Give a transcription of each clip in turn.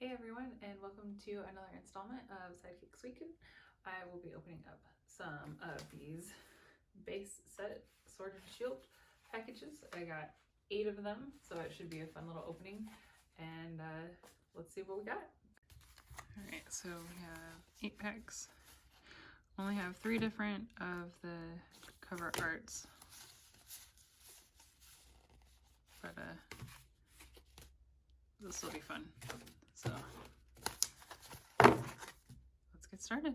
Hey everyone, and welcome to another installment of SudekickSuicune. I will be opening up some of these base set Sword and Shield packages. I got 8 of them, so it should be a fun little opening. And let's see what we got. Alright, so we have 8 packs. Only have 3 different of the cover arts. But this will be fun. So let's get started.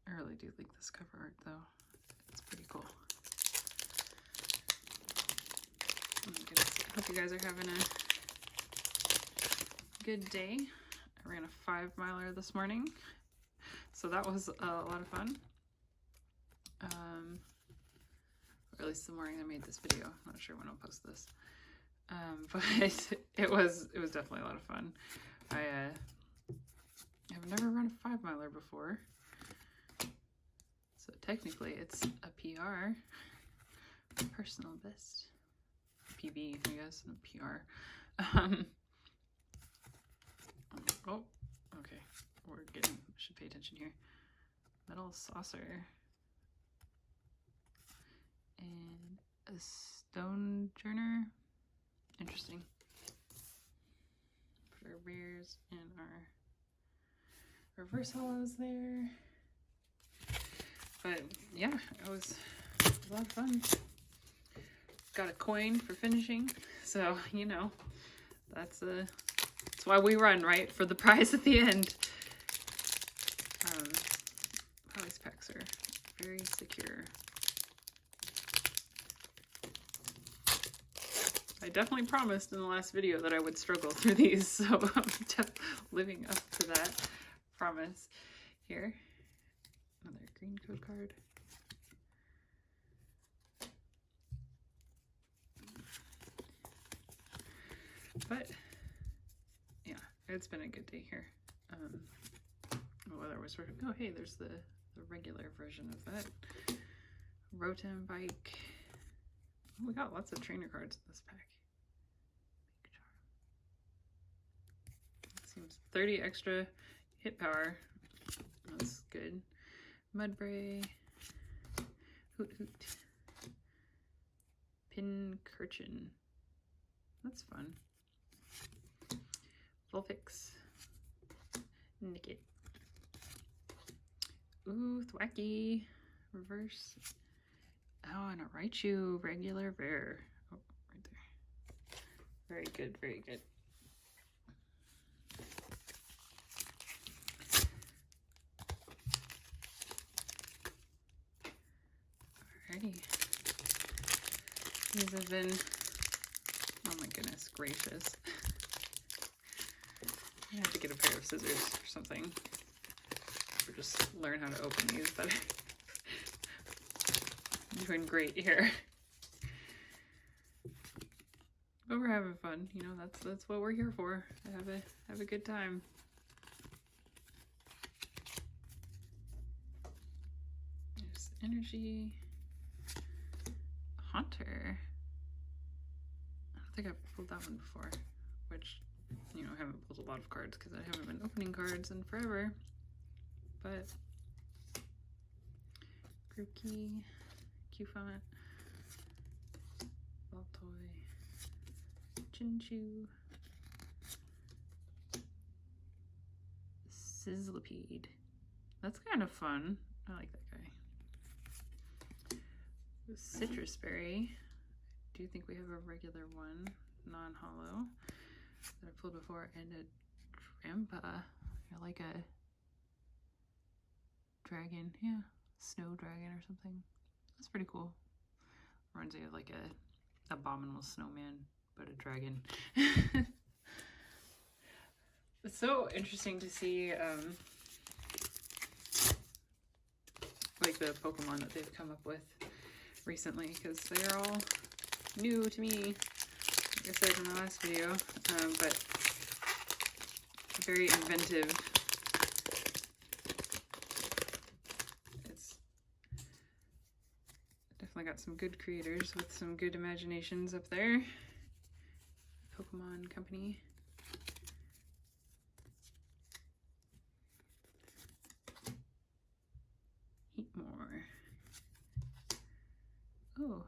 I really do like this cover art though. It's pretty cool. Oh my goodness. I hope you guys are having a good day. I ran a 5-miler this morning, so that was a lot of fun. Or at least the morning I made this video. I'm not sure when I'll post this. But it was definitely a lot of fun. I have never run a 5-miler before. So technically it's a PR, personal best, PB, I guess, and a PR. Oh, okay, should pay attention here. Metal saucer and a stone journer. Interesting. Put our rares and our reverse hollows there. But yeah, it was a lot of fun. Got a coin for finishing, so you know that's why we run, right? For the prize at the end. How these packs are very secure. I definitely promised in the last video that I would struggle through these, so I'm just living up to that promise here. Another green code card. But yeah, it's been a good day here. The weather was sort of, oh hey, there's the regular version of that. Rotom bike. Oh, we got lots of trainer cards in this pack. Seems 30 extra hit power. That's good. Mudbray. Hoot Hoot. Pincurchin. That's fun. Vulpix. Nickit. Ooh, Thwacky. Reverse. Oh, and a Raichu regular rare. Oh, right there. Very good, very good. Alrighty. These have been, oh my goodness gracious. I have to get a pair of scissors or something. Or just learn how to open these, but I'm doing great here. But we're having fun, you know, that's what we're here for. Have a good time. There's energy. Haunter. I don't think I've pulled that one before, which, you know, I haven't pulled a lot of cards because I haven't been opening cards in forever. But Group Key, Q-Font, Baltoy, Chinchou, Sizzlipede. That's kind of fun. I like that guy. Citrus Berry. I do think we have a regular one, non-hollow, that I pulled before, and a Trampa, or like a dragon, yeah, snow dragon or something. That's pretty cool. Reminds me of like a abominable snowman, but a dragon. It's so interesting to see like the Pokemon that they've come up with recently, because they're all new to me, like I said in the last video, but very inventive. It's definitely got some good creators with some good imaginations up there. Pokemon Company. Heatmore. Oh.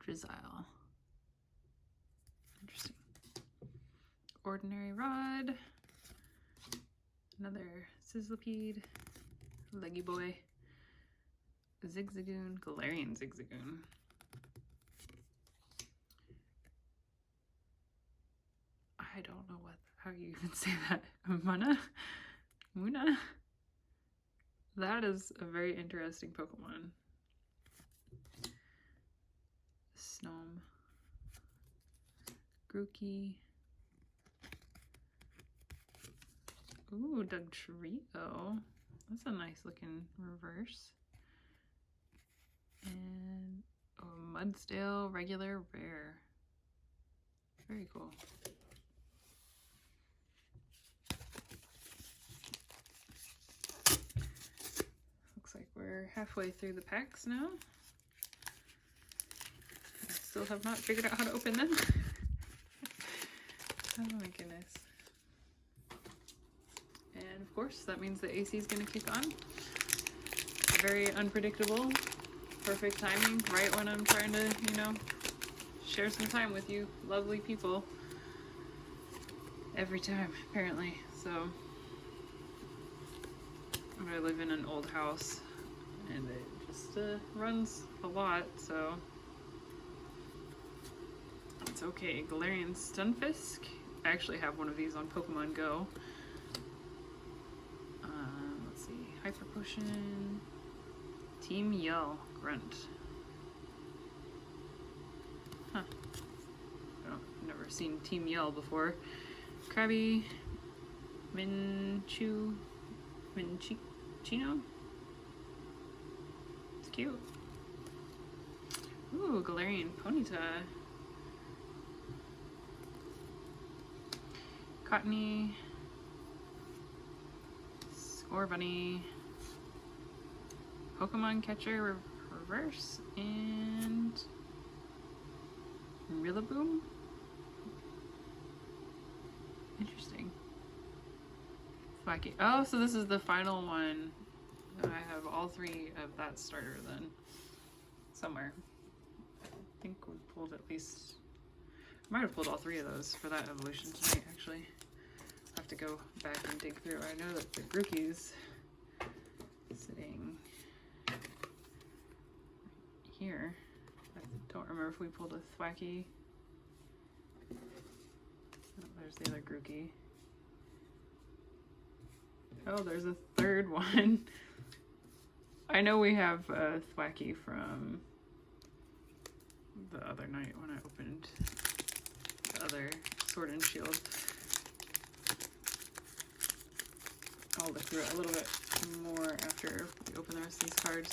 Drizzile. Interesting. Ordinary Rod. Another Sizzlipede. Leggy Boy. Zigzagoon. Galarian Zigzagoon. I don't know how you even say that. Muna? That is a very interesting Pokemon. Snom. Grookey. Ooh, Dugtrio. That's a nice looking reverse. And Mudsdale, regular, rare. Very cool. Looks like we're halfway through the packs now. I still have not figured out how to open them. Oh my goodness. And of course, that means the AC is going to kick on. Very unpredictable. Perfect timing, right when I'm trying to, you know, share some time with you lovely people. Every time, apparently. So, I live in an old house, and it just runs a lot, so it's okay. Galarian Stunfisk. I actually have one of these on Pokemon Go. Let's see. Hyper Potion. Team Yell. Grunt. Huh. I've never seen Team Yell before. Krabby. Minchino? It's cute. Ooh, Galarian Ponyta. Cottony. Scorbunny. Pokemon Catcher Reverse. And Rillaboom. Interesting. Wacky. Oh, so this is the final one. I have all three of that starter then. Somewhere. I think we pulled at least... I might have pulled all three of those for that evolution tonight, actually. I'll have to go back and dig through. I know that the Grookey's sitting here. I don't remember if we pulled a Thwacky. Oh, there's the other Grookey. Oh, there's a third one. I know we have a Thwacky from the other night when I opened the other Sword and Shield. I'll look through it a little bit more after we open the rest of these cards.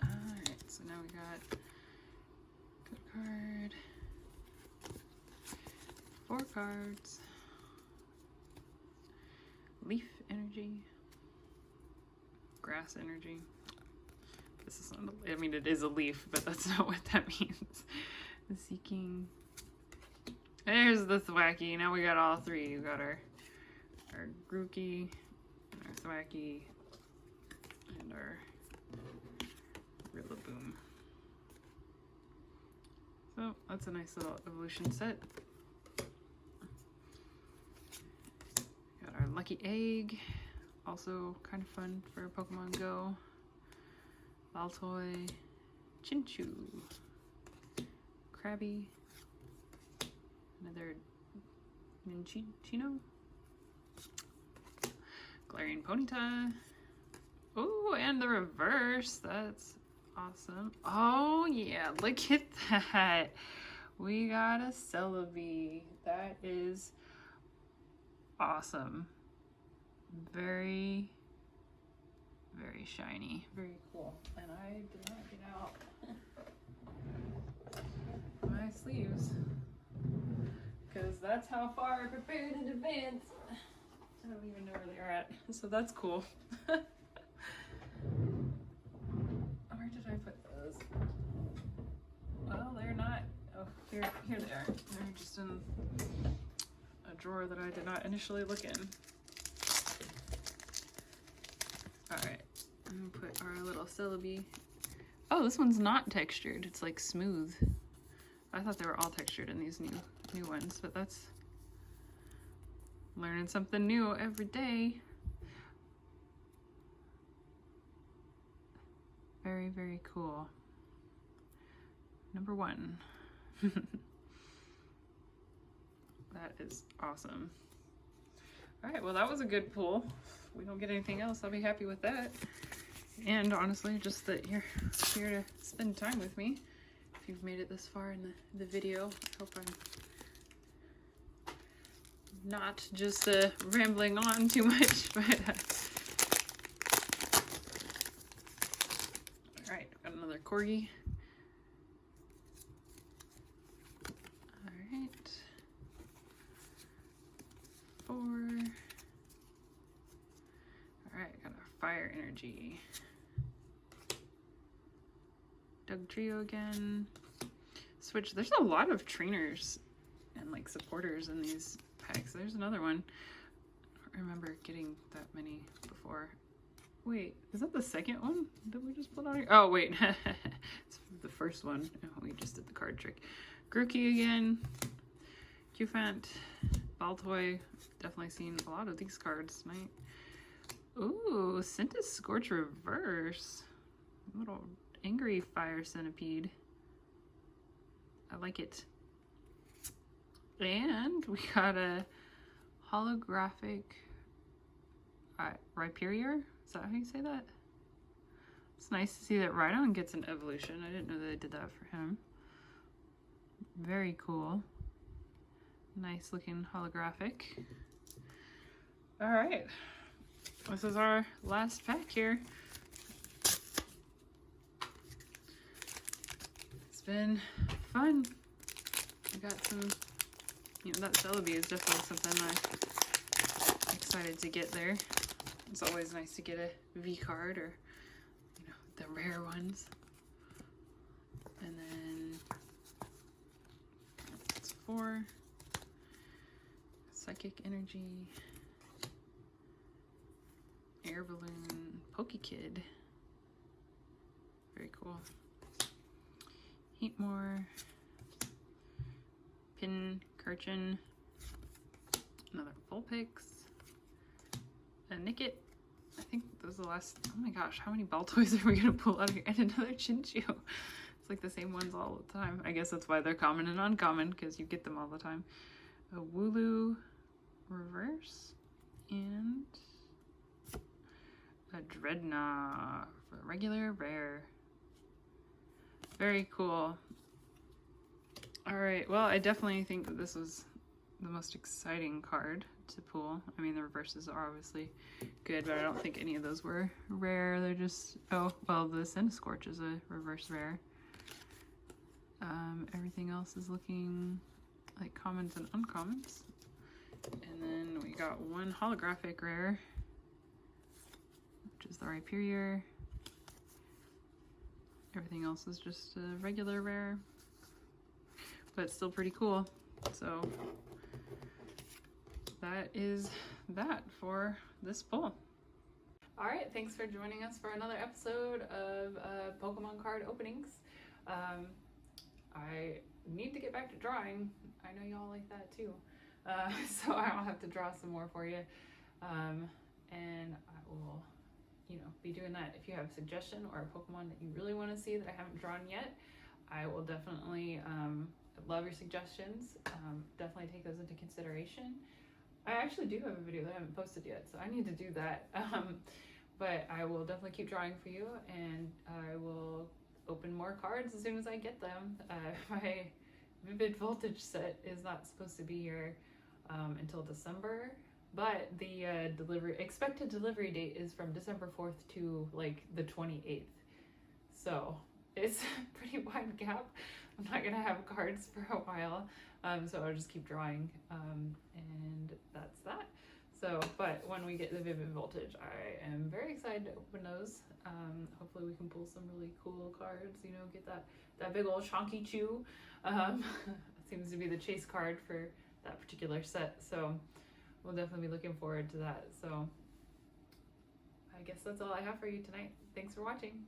Alright, so now we got good card. 4 cards. Leaf Energy. Grass Energy. This is not I mean, it is a leaf, but that's not what that means. The Seeking. There's the Thwacky. Now we got all three. We got our Grookey, our Thwacky, and our Rillaboom. So that's a nice little evolution set. Got our Lucky Egg, also kind of fun for Pokemon Go. Baltoy, Chinchou, Krabby, another Minchino, Galarian Ponyta. Oh, and the reverse. That's awesome. Oh yeah, look at that. We got a Celebi. That is awesome. Very, very shiny. Very cool. And I did not get out my sleeves because that's how far I prepared in advance. I don't even know where they are at. So that's cool. Here they are. They're just in a drawer that I did not initially look in. Alright, I'm gonna put our little Celebi. Oh, this one's not textured. It's like smooth. I thought they were all textured in these new ones, but that's learning something new every day. Very, very cool. Number 1. That is awesome. All right, well, that was a good pull. If we don't get anything else, I'll be happy with that. And honestly, just that you're here to spend time with me. If you've made it this far in the video, I hope I'm not just rambling on too much, but all right, got another corgi. All right, 4. All right, got a fire energy. Doug Trio again. Switch. There's a lot of trainers and like supporters in these packs. There's another one. I don't remember getting that many before. Wait, is that the second one that we just pulled out here? Oh, wait. It's the first one. Oh, we just did the card trick. Grookey again. Qfant. Baltoy. Definitely seen a lot of these cards tonight. Ooh, Scented Scorch Reverse. Little angry fire centipede. I like it. And we got a holographic Rhyperior. Is that how you say that? It's nice to see that Rhydon gets an evolution. I didn't know they did that for him. Very cool. Nice looking holographic. All right. This is our last pack here. It's been fun. I got some, you know, that Celebi is definitely something I'm excited to get there. It's always nice to get a V card or, you know, the rare ones. And then that's 4. Psychic Energy. Air Balloon. Pokekid. Very cool. Heatmore. Pin Kirchen. Another Vulpix. A Nickit. I think those are the last. Oh my gosh, how many Baltoys are we gonna pull out of here? And another Chinchou. It's like the same ones all the time. I guess that's why they're common and uncommon, because you get them all the time. A Wooloo Reverse. And a Dreadnought. Regular rare. Very cool. Alright, well, I definitely think that this was the most exciting card to pull. I mean, the reverses are obviously good, but I don't think any of those were rare. They're just, oh, well, the Cinescorch is a reverse rare. Everything else is looking like commons and uncommons. And then we got one holographic rare, which is the Rhyperior. Everything else is just a regular rare, but it's still pretty cool. So that is that for this pull. All right, thanks for joining us for another episode of Pokemon card openings. I need to get back to drawing. I know y'all like that too. So I'll have to draw some more for you. And I will, you know, be doing that. If you have a suggestion or a Pokemon that you really want to see that I haven't drawn yet, I will definitely love your suggestions. Definitely take those into consideration. I actually do have a video that I haven't posted yet, so I need to do that. But I will definitely keep drawing for you, and I will open more cards as soon as I get them. My Vivid Voltage set is not supposed to be here until December, but the expected delivery date is from December 4th to like the 28th. So it's a pretty wide gap. I'm not gonna have cards for a while, so I'll just keep drawing, and that's that. So, but when we get the Vivid Voltage, I am very excited to open those. Hopefully we can pull some really cool cards, you know, get that big old chonky chew. Seems to be the chase card for that particular set. So we'll definitely be looking forward to that. So I guess that's all I have for you tonight. Thanks for watching.